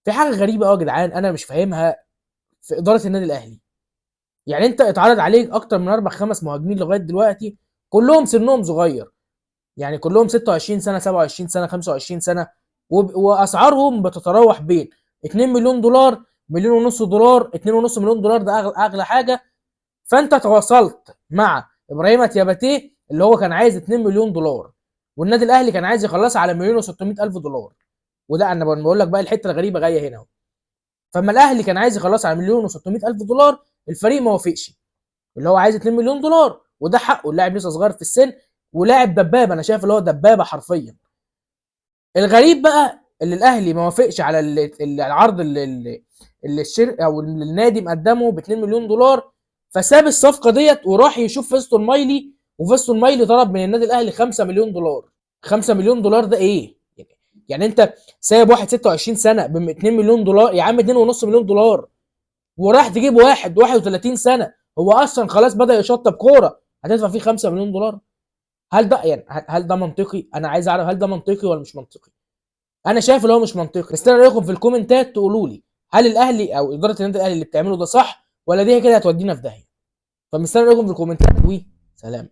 في حاجه غريبه قوي يا جدعان انا مش فاهمها في اداره النادي الاهلي. يعني انت اتعرض عليك اكتر من اربع خمس مهاجمين لغايه دلوقتي، كلهم سنهم صغير، يعني كلهم 26 سنه 27 سنه 25 سنه، واسعارهم بتتراوح بين 2 مليون دولار، مليون ونص دولار، 2.5 مليون دولار، ده اغلى حاجه. فانت تواصلت مع ابراهيم تياباتيه اللي هو كان عايز 2 مليون دولار، والنادي الاهلي كان عايز يخلصها على مليون و600 الف دولار. وده انا بقول لك بقى الحته الغريبه جايه هنا اهو. فاما الاهلي كان عايز يخلصها على مليون و600 الف دولار، الفريق ما وافقش، اللي هو عايز 2 مليون دولار، وده حقه، اللاعب لسه صغير في السن ولاعب دبابه، انا شايف اللي هو دبابه حرفيا. الغريب بقى اللي الاهلي ما وافقش على العرض اللي الشركه او النادي مقدمه ب 2 مليون دولار، فساب الصفقه ديت وراح يشوف فيستون مايلي، وفيستون مايلي طلب من النادي الاهلي 5 مليون دولار. 5 مليون دولار ده ايه؟ يعني انت سايب واحد 26 سنه ب 2 مليون دولار، يا عم 2.5 مليون دولار، وراح تجيب واحد 31 سنه هو اصلا خلاص بدا يشطب كوره، هتدفع فيه 5 مليون دولار؟ هل ده يعني هل ده منطقي؟ انا عايز اعرف هل ده منطقي ولا مش منطقي. انا شايف اللي هو مش منطقي، بس انا رايكم في الكومنتات تقولوا لي هل الاهلي او اداره النادي الاهلي اللي بتعمله ده صح، ولا دي كده هتودينا في داهيه. فمستني رايكم في الكومنتات، وسلام.